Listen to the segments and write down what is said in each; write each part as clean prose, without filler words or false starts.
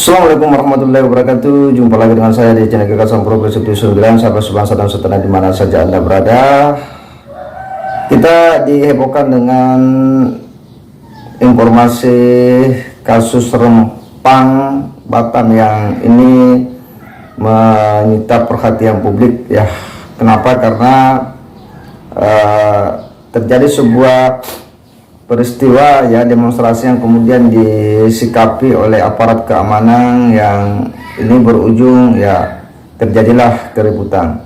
Assalamualaikum warahmatullahi wabarakatuh. Jumpa lagi dengan saya di channel Gagasan Progresif 9, sahabat sebangsa dan setanah di mana saja Anda berada. Kita dihebohkan dengan informasi kasus Rempang Batam yang ini menyita perhatian publik ya. Kenapa? Karena terjadi sebuah peristiwa ya, demonstrasi yang kemudian disikapi oleh aparat keamanan yang ini berujung ya terjadilah keributan.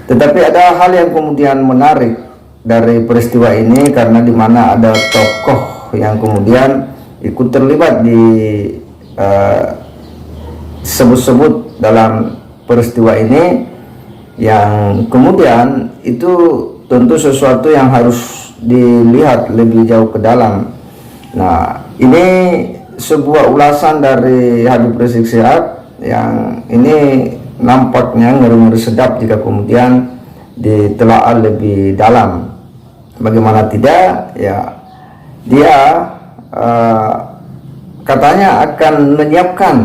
Tetapi ada hal yang kemudian menarik dari peristiwa ini, karena di mana ada tokoh yang kemudian ikut terlibat di sebut-sebut dalam peristiwa ini, yang kemudian itu tentu sesuatu yang harus dilihat lebih jauh ke dalam. Nah, ini sebuah ulasan dari Habib Rizik Syihab yang ini nampaknya ngeri-ngeri sedap jika kemudian ditelaah lebih dalam. Bagaimana tidak ya, dia katanya akan menyiapkan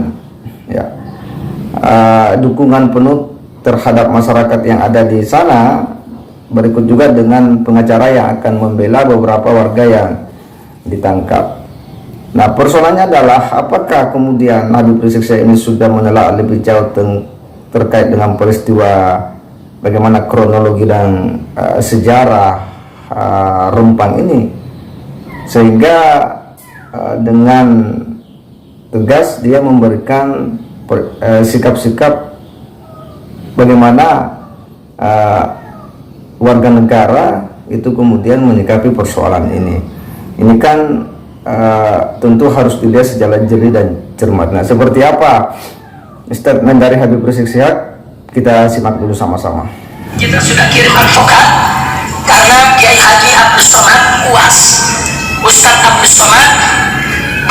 ya dukungan penuh terhadap masyarakat yang ada di sana. Berikut juga dengan pengacara yang akan membela beberapa warga yang ditangkap. Nah, persoalannya adalah apakah kemudian Habib Rizik Syihab ini sudah menelaah lebih jauh terkait dengan peristiwa, bagaimana kronologi dan sejarah Rempang ini, sehingga dengan tegas dia memberikan sikap-sikap bagaimana warga negara itu kemudian menyikapi persoalan ini. Ini kan tentu harus dilihat secara jeli dan cermat. Nah, seperti apa statement dari Habib Rizik Syihab? Kita simak dulu sama-sama. Kita sudah kirim advokat karena Kiai Haji Abdus Somad UAS, Ustadz Abdus Somad,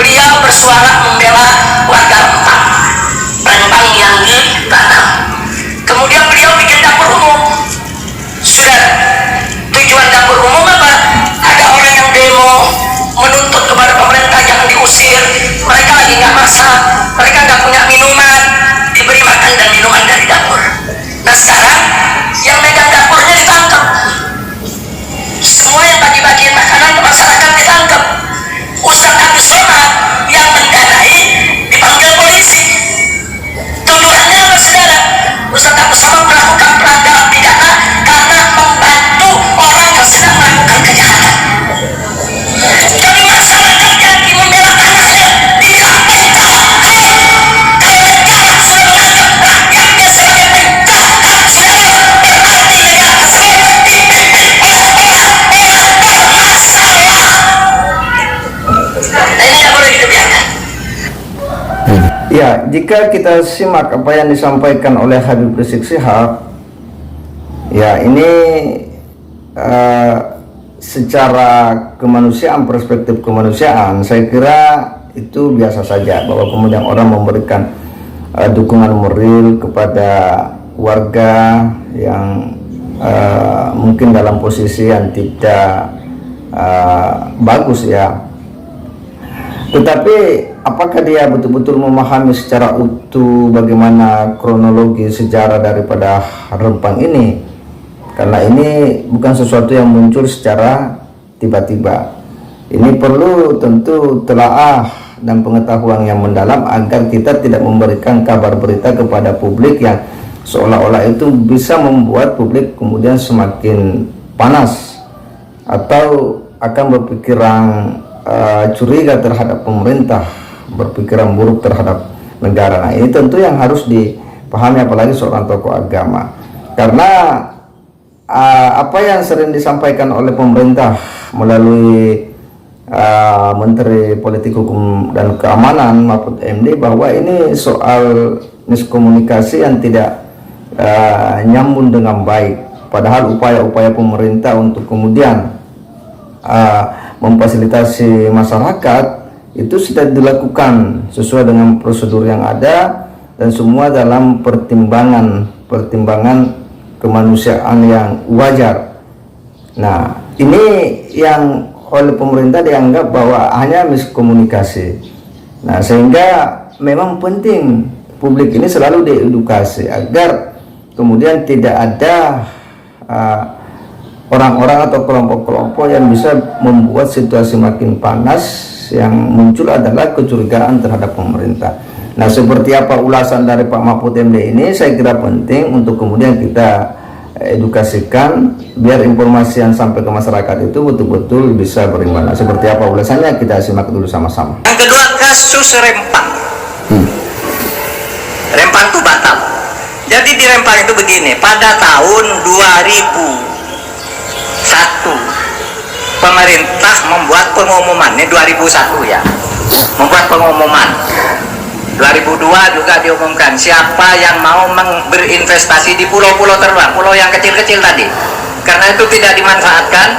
beliau bersuara membela warga Rempang yang di Batam. Kemudian beliau bikin dapur umum. Sudah, tujuan dapur umum apa? Ada orang yang demo menuntut kepada pemerintah jangan diusir, mereka lagi nggak masak, mereka nggak punya minuman, diberi makan dan minuman dari dapur. Nah, sekarang yang megang dapurnya ditangkap, semua yang bagi-bagiin makanan ke masyarakat ditangkap. Ustadz Abdus Somad yang mendanai dipanggil polisi. Tuduhannya apa, saudara? Ustadz Abdus Somad melakukan pelanggaran pidana karena membantu orang yang sedang melakukan kejahatan. Jadi masyarakat yang membela anaknya diambil kalau negara sudah menganggap rakyatnya sebagai penjahat, saudara, berarti negara tersebut dipimpin oleh orang-orang bermasalah. Nah, ini tidak boleh dibiarkan. Ya, jika kita simak apa yang disampaikan oleh Habib Rizik Syihab, ya ini secara kemanusiaan, perspektif kemanusiaan, saya kira itu biasa saja bahwa kemudian orang memberikan dukungan moral kepada warga yang mungkin dalam posisi yang tidak bagus ya. Tetapi apakah dia betul-betul memahami secara utuh bagaimana kronologi sejarah daripada Rempang ini? Karena ini bukan sesuatu yang muncul secara tiba-tiba. Ini perlu tentu telaah dan pengetahuan yang mendalam agar kita tidak memberikan kabar berita kepada publik yang seolah-olah itu bisa membuat publik kemudian semakin panas atau akan berpikiran curiga terhadap pemerintah, berpikiran buruk terhadap negara. Nah, ini tentu yang harus dipahami apalagi seorang tokoh agama, karena apa yang sering disampaikan oleh pemerintah melalui Menteri Politik Hukum dan Keamanan Mahfud MD bahwa ini soal miskomunikasi yang tidak nyambung dengan baik, padahal upaya-upaya pemerintah untuk kemudian memfasilitasi masyarakat itu sudah dilakukan sesuai dengan prosedur yang ada dan semua dalam pertimbangan kemanusiaan yang wajar. Nah, ini yang oleh pemerintah dianggap bahwa hanya miskomunikasi. Nah, sehingga memang penting publik ini selalu diedukasi agar kemudian tidak ada orang-orang atau kelompok-kelompok yang bisa membuat situasi makin panas. Yang muncul adalah kecurigaan terhadap pemerintah. Nah, seperti apa ulasan dari Pak Mahfud MD ini, saya kira penting untuk kemudian kita edukasikan biar informasi yang sampai ke masyarakat itu betul-betul bisa berimbang. Nah, seperti apa ulasannya, kita simak dulu sama-sama. Yang kedua, kasus Rempang. Rempang itu batal. Jadi di Rempang itu begini, pada tahun 2001 pemerintah membuat pengumuman, ini 2001 ya, membuat pengumuman. 2002 juga diumumkan siapa yang mau berinvestasi di pulau-pulau terbang, pulau yang kecil-kecil tadi, karena itu tidak dimanfaatkan,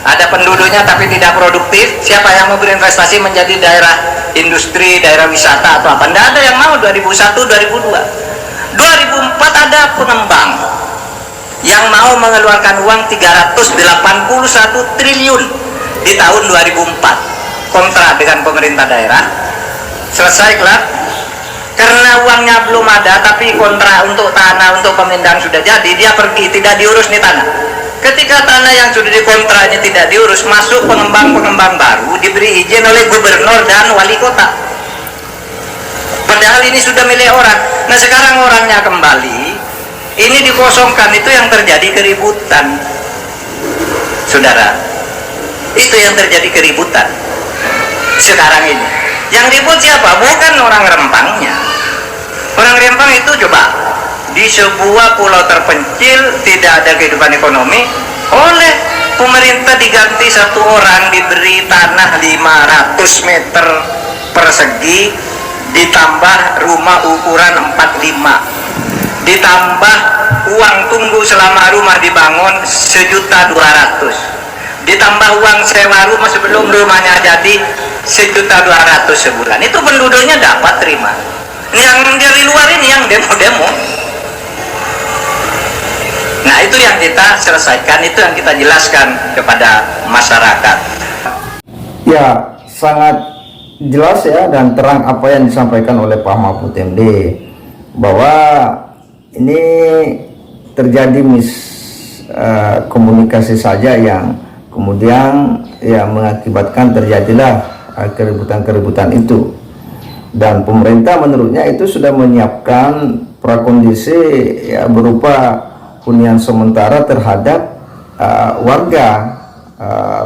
ada penduduknya tapi tidak produktif. Siapa yang mau berinvestasi menjadi daerah industri, daerah wisata atau apa, tidak ada yang mau. 2001, 2002, 2004 ada pengembang yang mau mengeluarkan uang 381 triliun di tahun 2004 kontrak dengan pemerintah daerah. Selesai kelar, karena uangnya belum ada tapi kontrak untuk tanah untuk pemindahan sudah jadi, dia pergi, tidak diurus nih tanah. Ketika tanah yang sudah dikontraknya tidak diurus, masuk pengembang-pengembang baru, diberi izin oleh gubernur dan wali kota, padahal ini sudah milik orang. Nah, sekarang orangnya kembali, ini dikosongkan, itu yang terjadi keributan, saudara. Itu yang terjadi keributan sekarang ini. Yang ribut siapa? Bukan orang Rempangnya. Orang Rempang itu coba di sebuah pulau terpencil, tidak ada kehidupan ekonomi, oleh pemerintah diganti satu orang diberi tanah 500 meter persegi, ditambah rumah ukuran 45, ditambah uang tunggu selama rumah dibangun 1.200.000, ditambah uang sewa rumah sebelum rumahnya jadi 1.200.000 sebulan. Itu penduduknya dapat terima. Yang dari luar ini yang demo-demo. Nah, itu yang kita selesaikan, itu yang kita jelaskan kepada masyarakat. Ya, sangat jelas ya dan terang apa yang disampaikan oleh Pak Mahfud MD, bahwa ini terjadi komunikasi saja yang kemudian ya mengakibatkan terjadilah keributan-keributan itu. Dan pemerintah menurutnya itu sudah menyiapkan prakondisi ya berupa hunian sementara terhadap warga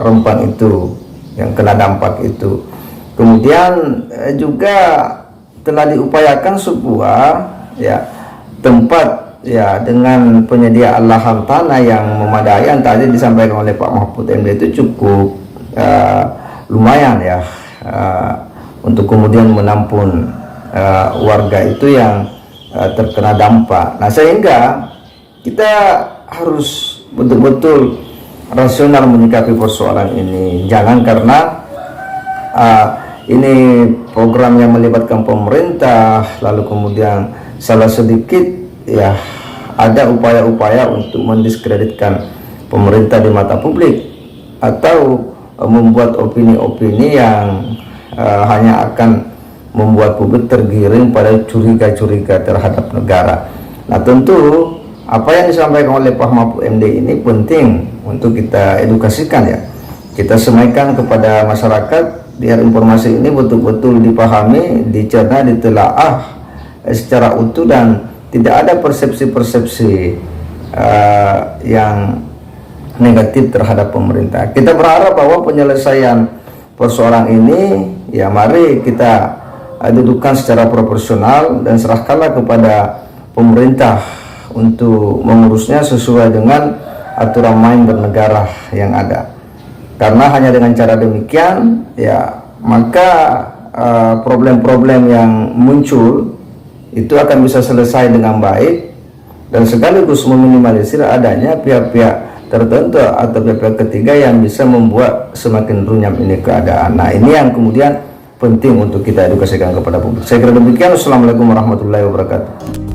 Rempang itu yang kena dampak itu. Kemudian juga telah diupayakan sebuah ya tempat ya dengan penyediaan lahan tanah yang memadai, yang tadi disampaikan oleh Pak Mahfud MD itu cukup lumayan ya untuk kemudian menampung warga itu yang terkena dampak. Nah, sehingga kita harus betul-betul rasional menyikapi persoalan ini. Jangan karena ini program yang melibatkan pemerintah lalu kemudian salah sedikit ya ada upaya-upaya untuk mendiskreditkan pemerintah di mata publik atau membuat opini-opini yang hanya akan membuat publik tergiring pada curiga-curiga terhadap negara. Nah, tentu apa yang disampaikan oleh Pak Mahfud MD ini penting untuk kita edukasikan ya. Kita semaikan kepada masyarakat biar informasi ini betul-betul dipahami, dicerna, ditelaah secara utuh dan tidak ada persepsi-persepsi yang negatif terhadap pemerintah. Kita berharap bahwa penyelesaian persoalan ini ya mari kita dudukkan secara proporsional dan serahkanlah kepada pemerintah untuk mengurusnya sesuai dengan aturan main bernegara yang ada. Karena hanya dengan cara demikian ya maka problem-problem yang muncul itu akan bisa selesai dengan baik dan sekaligus meminimalisir adanya pihak-pihak tertentu atau pihak ketiga yang bisa membuat semakin runyam ini keadaan. Nah, ini yang kemudian penting untuk kita edukasikan kepada publik. Saya kira demikian. Wassalamualaikum warahmatullahi wabarakatuh.